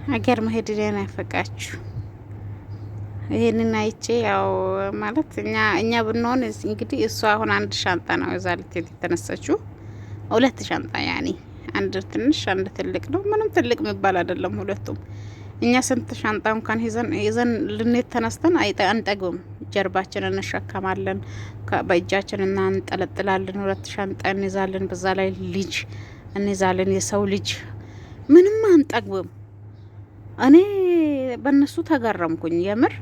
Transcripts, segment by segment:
ሀገር መሄድ ናፈቃችሁ? ይሄንን አይቼ ያው ማለት እኛ ብንሆን እንግዲህ እሷ አሁን አንድ ሻንጣ ነው እዛ ልትሄድ የተነሳችው። ሁለት ሻንጣ ያኔ አንድ ትንሽ አንድ ትልቅ ነው። ምንም ትልቅ የሚባል አይደለም ሁለቱም። እኛ ስንት ሻንጣ እንኳን ይዘን ልንሄድ ተነስተን አንጠግብም። ጀርባችን እንሸከማለን፣ በእጃችን እናንጠለጥላለን። ሁለት ሻንጣ እንይዛለን። በዛ ላይ ልጅ እንይዛለን። የሰው ልጅ ምንም አንጠግብም። እኔ በእነሱ ተገረምኩኝ የምር።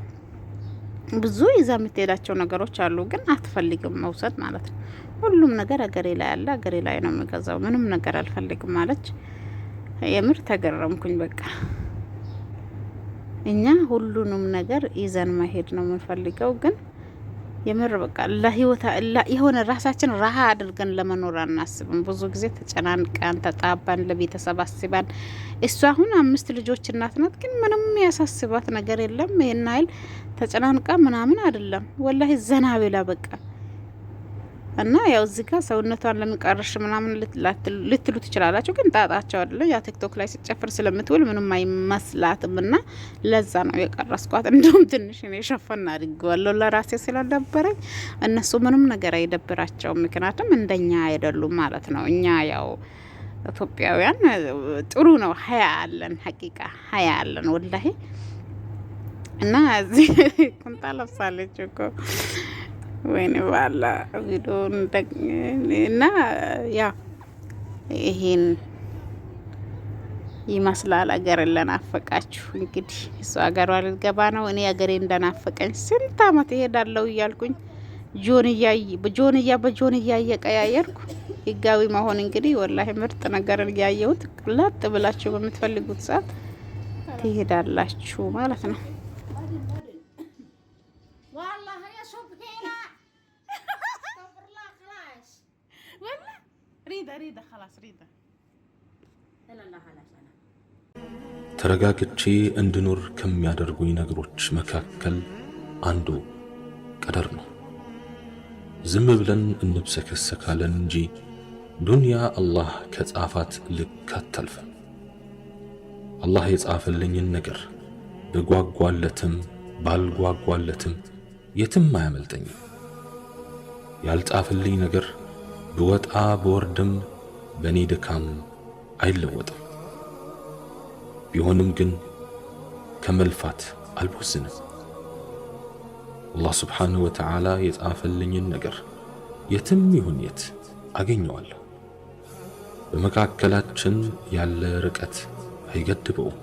ብዙ ይዛ የምትሄዳቸው ነገሮች አሉ፣ ግን አትፈልግም መውሰድ ማለት ነው። ሁሉም ነገር አገሬ ላይ አለ፣ አገሬ ላይ ነው የሚገዛው፣ ምንም ነገር አልፈልግም ማለች። የምር ተገረምኩኝ። በቃ እኛ ሁሉንም ነገር ይዘን መሄድ ነው የምንፈልገው፣ ግን የምር በቃ ለህይወት የሆነ ራሳችን ረሃ አድርገን ለመኖር አናስብም። ብዙ ጊዜ ተጨናንቀን ተጣባን ለቤተሰብ አስባን። እሷ አሁን 5 ልጆች እናት ናት፣ ግን ምንም ያሳስባት ነገር የለም። ይሄን አይል ተጨናንቃ ምናምን አይደለም፣ ወላሂ ዘና ብላ በቃ። እና ያው እዚህ ጋር ሰውነቷን ለሚቀርሽ ምናምን ልትሉ ትችላላችሁ፣ ግን ጣጣቸው አይደለም። ያ ቲክቶክ ላይ ሲጨፍር ስለምትውል ምንም አይመስላትም። እና ለዛ ነው የቀረስኳት። እንደውም ትንሽ እኔ ሸፈን አድርጌዋለሁ ለራሴ ስለደበረኝ። እነሱ ምንም ነገር አይደብራቸውም፣ ምክንያቱም እንደኛ አይደሉም ማለት ነው። እኛ ያው ኢትዮጵያውያን ጥሩ ነው፣ ሀያ አለን፣ ሀቂቃ ሀያ አለን ወላሂ። እና እዚህ ቁምጣ ለብሳለች እኮ ወይኔ ባላ ቪዲዮ እና ያው ይሄን ይመስላል። አገር ለናፈቃችሁ እንግዲህ እሱ አገሯ ልትገባ ነው። እኔ አገሬ እንደናፈቀኝ ስንት አመት እሄዳለሁ እያልኩኝ ጆንያ በጆንያ እየቀያየርኩ ህጋዊ መሆን እንግዲህ ወላሂ ምርጥ ነገር እያየሁት ላጥ ብላችሁ በምትፈልጉት ሰዓት ትሄዳላችሁ ማለት ነው። ተረጋግቼ እንድኖር ከሚያደርጉኝ ነገሮች መካከል አንዱ ቀደር ነው። ዝም ብለን እንብሰከሰካለን እንጂ ዱንያ አላህ ከጻፋት ልክ አታልፍም። አላህ የጻፈልኝን ነገር ብጓጓለትም ባልጓጓለትም የትም አያመልጠኝም። ያልጻፈልኝ ነገር ብወጣ ብወርድም በእኔ ድካም አይለወጥም። ቢሆንም ግን ከመልፋት አልቦዝንም። አላህ ስብሓንሁ ወተዓላ የጻፈልኝን ነገር የትም ይሁን የት አገኘዋለሁ። በመካከላችን ያለ ርቀት አይገድበውም።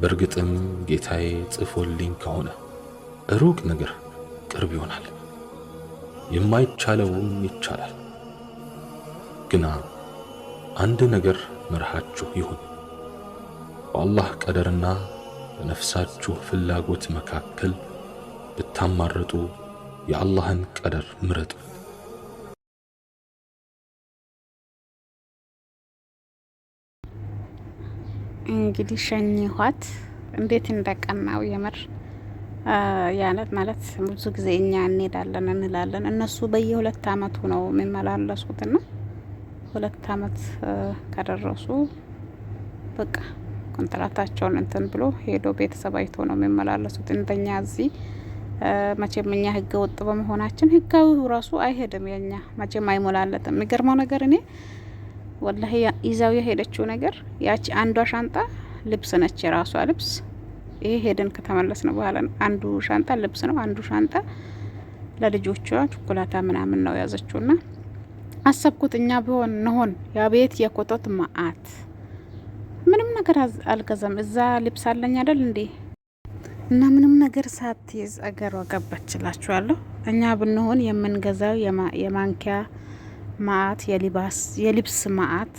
በእርግጥም ጌታዬ ጽፎልኝ ከሆነ ሩቅ ነገር ቅርብ ይሆናል፣ የማይቻለውም ይቻላል። ግና አንድ ነገር መርሃችሁ ይሁን፣ በአላህ ቀደርና በነፍሳችሁ ፍላጎት መካከል ብታማርጡ የአላህን ቀደር ምረጡ። እንግዲህ ሸኝኋት እንዴት እንደቀናው የምር ያነት ማለት ብዙ ጊዜ እኛ እንሄዳለን እንላለን። እነሱ በየ2 አመቱ ነው የሚመላለሱትና 2 አመት ከደረሱ በቃ ኮንትራታቸውን እንትን ብሎ ሄዶ ቤተሰብ አይቶ ነው የሚመላለሱት። እንደኛ እዚህ መቼም እኛ ህገ ወጥ በመሆናችን ህጋዊው ራሱ አይሄድም። የኛ መቼም አይሞላለትም። የሚገርመው ነገር እኔ ወላሂ ይዛው የሄደችው ነገር ያቺ አንዷ ሻንጣ ልብስ ነች፣ የራሷ ልብስ። ይሄ ሄደን ከተመለስን በኋላ አንዱ ሻንጣ ልብስ ነው፣ አንዱ ሻንጣ ለልጆቿ ቾኮላታ ምናምን ነው ያዘችውና አሰብኩት እኛ ቢሆን ነሆን ያ ቤት የኮተት ማአት ምንም ነገር አልገዛም። እዛ ልብስ አለኝ አይደል እንዴ? እና ምንም ነገር ሳትይዝ አገሯ ገባችላችኋለሁ። እኛ ብንሆን የምንገዛው የማንኪያ ማአት፣ የልብስ ማአት።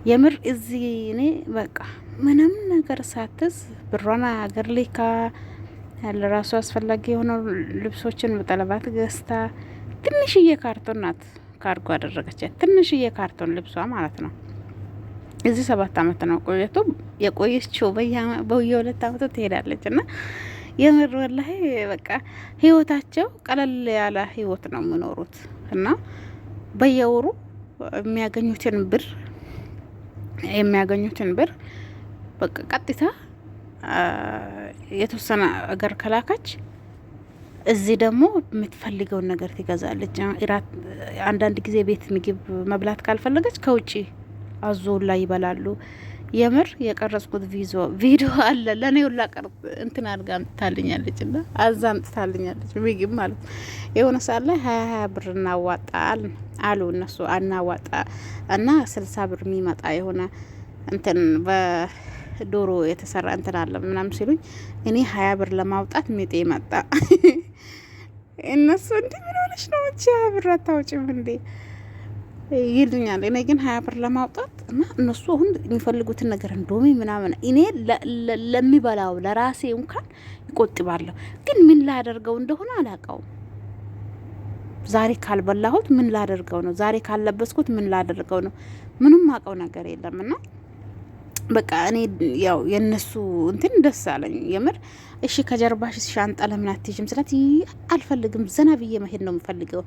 የምር እዚህ እኔ በቃ ምንም ነገር ሳትዝ ብሯና አገር ልካ ለራሱ አስፈላጊ የሆነው ልብሶችን በጠለባት ገዝታ ትንሽዬ ካርቶን ናት ካርጎ አደረገቻት። ትንሽዬ ካርቶን ልብሷ ማለት ነው። እዚህ 7 አመት ነው ቆየቱ የቆየችው። በየ2 አመቱ ትሄዳለች። እና የምር ወላሂ በቃ ህይወታቸው ቀለል ያለ ህይወት ነው የሚኖሩት። እና በየወሩ የሚያገኙትን ብር በቃ ቀጥታ የተወሰነ አገር ከላከች እዚህ ደግሞ የምትፈልገውን ነገር ትገዛለች። አንዳንድ ጊዜ ቤት ምግብ መብላት ካልፈለገች ከውጪ አዞላ ይበላሉ። የምር የቀረጽኩት ቪዲዮ አለ ለኔ ሁላ ቀርብ እንትን አድርጋ አምጥታልኛለች እና አዛ አምጥታልኛለች ምግብ ማለት ነው። የሆነ ሰዓት ላይ 20 ብር እናዋጣል አሉ እነሱ አናዋጣ እና 60 ብር የሚመጣ የሆነ እንትን በዶሮ የተሰራ እንትን አለ ምናምን ሲሉኝ እኔ 20 ብር ለማውጣት ሚጤ መጣ። እነሱ እንዴ ምን ሆነሽ ነው 20 ብር አታውጭም እንዴ ይሉኛል። እኔ ግን 20 ብር ለማውጣት እና እነሱ አሁን የሚፈልጉትን ነገር እንዶሚ ምናምን እኔ ለሚበላው ለራሴ እንኳን ይቆጥባለሁ። ግን ምን ላደርገው እንደሆነ አላውቀውም። ዛሬ ካልበላሁት ምን ላደርገው ነው? ዛሬ ካልለበስኩት ምን ላደርገው ነው? ምንም አውቀው ነገር የለምና በቃ እኔ ያው የነሱ እንትን ደስ አለኝ የምር። እሺ ከጀርባሽ ሻንጣ ለምን አትይዥም ስላት አልፈልግም ዘና ብዬ መሄድ ነው የምፈልገው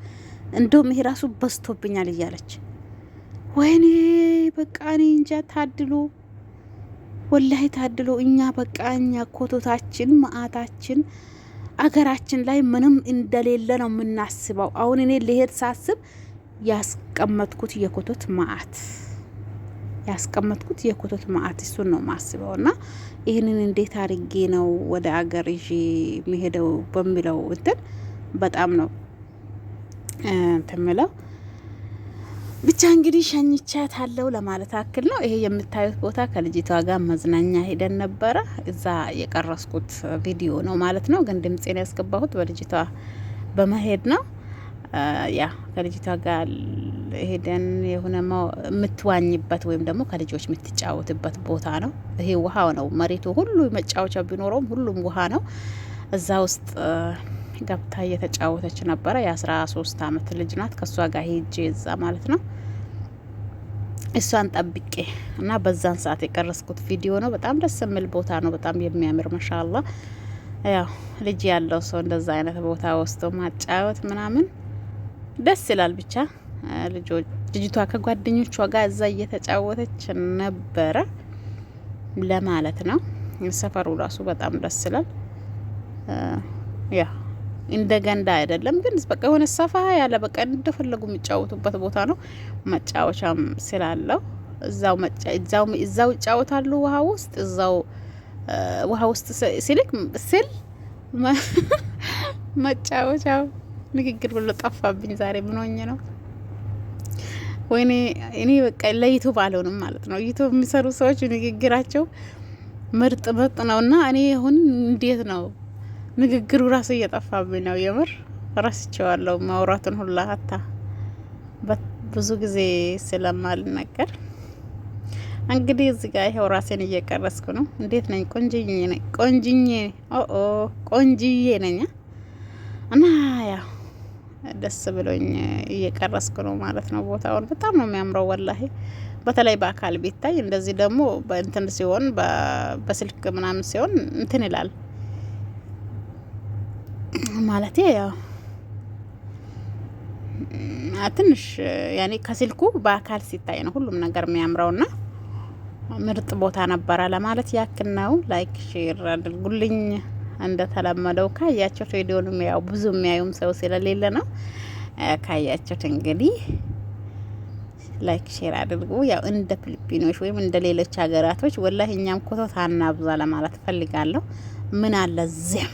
እንደውም ይሄ ራሱ በዝቶብኛል እያለች ወይኔ በቃ እኔ እንጃ ታድሎ ወላሂ ታድሎ። እኛ በቃ እኛ ኮቶታችን ማአታችን አገራችን ላይ ምንም እንደሌለ ነው የምናስበው። አሁን እኔ ልሄድ ሳስብ ያስቀመጥኩት የኮቶት ማአት እሱን ነው ማስበው እና ይህንን እንዴት አድርጌ ነው ወደ አገር ይዤ የሚሄደው በሚለው እንትን በጣም ነው ተመለው ብቻ እንግዲህ ሸኝቻት አለው ለማለት አክል ነው። ይሄ የምታዩት ቦታ ከልጅቷ ጋር መዝናኛ ሄደን ነበረ። እዛ የቀረስኩት ቪዲዮ ነው ማለት ነው። ግን ድምጼን ያስገባሁት በልጅቷ በመሄድ ነው። ያ ከልጅቷ ጋር ሄደን የሆነ የምትዋኝበት ወይም ደግሞ ከልጆች የምትጫወትበት ቦታ ነው። ይሄ ውሃው ነው። መሬቱ ሁሉ መጫወቻ ቢኖረውም ሁሉም ውሃ ነው። እዛ ውስጥ ገብታ እየተጫወተች ነበረ። የ13 አመት ልጅ ናት። ከሷ ጋር ሄጄ እዛ ማለት ነው እሷን ጠብቄ እና በዛን ሰዓት የቀረስኩት ቪዲዮ ነው። በጣም ደስ የሚል ቦታ ነው። በጣም የሚያምር ማሻአላ። ያው ልጅ ያለው ሰው እንደዛ አይነት ቦታ ወስዶ ማጫወት ምናምን ደስ ይላል። ብቻ ልጅቷ ከጓደኞቿ ጋር እዛ እየተጫወተች ነበረ ለማለት ነው። ሰፈሩ ራሱ በጣም ደስ ይላል። ያ እንደ ገንዳ አይደለም ግን በቃ የሆነ ሰፋ ያለ በቃ እንደፈለጉ የሚጫወቱበት ቦታ ነው። መጫወቻም ስላለው እዛው ይጫወታሉ ውሃ ውስጥ ሲልክ ስል መጫወቻው ንግግር ብሎ ጠፋብኝ ዛሬ። ምን ሆኜ ነው? ወይኔ እኔ በቃ ለዩቱብ አልሆንም ማለት ነው። ዩቱብ የሚሰሩ ሰዎች ንግግራቸው ምርጥ ነውና እኔ አሁን እንዴት ነው ንግግሩ ራሱ እየጠፋብኝ ነው። የምር ረስቼዋለሁ ማውራቱን ሁላ ሀታ ብዙ ይሄ ስለማልነገር እንግዲህ እዚህ ጋር ይሄው ራሴን እየቀረስኩ ነው። እንዴት ነኝ? ቆንጅዬ ነኝ እና ያው ደስ ብሎኝ እየቀረስኩ ነው ማለት ነው። ቦታውን በጣም ነው የሚያምረው ወላሂ። በተለይ በአካል ቢታይ እንደዚህ ደግሞ በእንትን ሲሆን በስልክ ምናምን ሲሆን እንትን ይላል ማለት ያው ትንሽ ያኔ ከስልኩ በአካል ሲታይ ነው ሁሉም ነገር የሚያምረውና ምርጥ ቦታ ነበረ ለማለት ያክል ነው። ላይክ ሼር አድርጉልኝ። እንደተለመደው ካያችሁት ቪዲዮንም ያው ብዙ የሚያዩም ሰው ስለሌለ ነው። ካያችሁት እንግዲህ ላይክ ሼር አድርጉ። ያው እንደ ፊሊፒኖች ወይም እንደ ሌሎች ሀገራቶች ወላሂ እኛም ኮቶት አናብዛ ለማለት ፈልጋለሁ። ምን አለ ዝም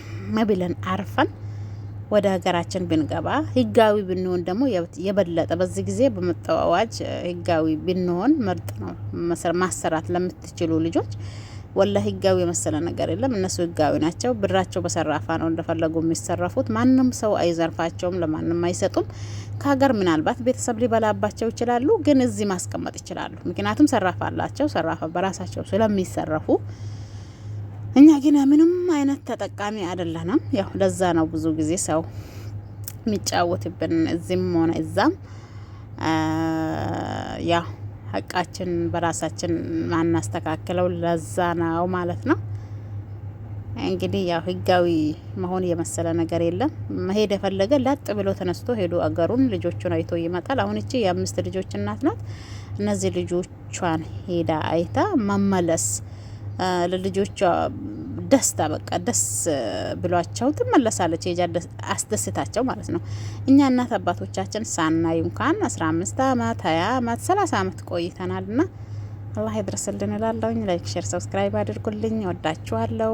ብለን አርፈን ወደ ሀገራችን ብንገባ ህጋዊ ብንሆን ደግሞ የበለጠ በዚህ ጊዜ በመጣው አዋጅ ህጋዊ ብንሆን ምርጥ ነው። ማሰራት ለምትችሉ ልጆች ወላሂ ህጋዊ የመሰለ ነገር የለም። እነሱ ህጋዊ ናቸው። ብራቸው በሰራፋ ነው እንደፈለጉ የሚሰረፉት። ማንም ሰው አይዘርፋቸውም፣ ለማንም አይሰጡም። ከሀገር ምናልባት ቤተሰብ ሊበላባቸው ይችላሉ፣ ግን እዚህ ማስቀመጥ ይችላሉ። ምክንያቱም ሰራፋ አላቸው። ሰራፋ በራሳቸው ስለሚሰረፉ እኛ ግን ምንም አይነት ተጠቃሚ አይደለንም። ያው ለዛ ነው ብዙ ጊዜ ሰው የሚጫወትብን እዚህም ሆነ እዛም። ያው ሀቃችን በራሳችን ማናስተካክለው ለዛ ነው ማለት ነው። እንግዲህ ያው ህጋዊ መሆን የመሰለ ነገር የለም። መሄድ የፈለገ ላጥ ብሎ ተነስቶ ሄዶ አገሩን ልጆቹን አይቶ ይመጣል። አሁን እቺ የ5 ልጆች እናት ናት። እነዚህ ልጆቿን ሄዳ አይታ መመለስ ለልጆቿ ደስታ በቃ ደስ ብሏቸው ትመለሳለች። ሄጃ አስደስታቸው ማለት ነው። እኛ እናት አባቶቻችን ሳናይ እንኳን 15 አመት 20 አመት 30 አመት ቆይተናልና አላህ ይድረስልን እላለሁኝ። ላይክ ሼር ሰብስክራይብ አድርጉልኝ። ወዳችኋለሁ።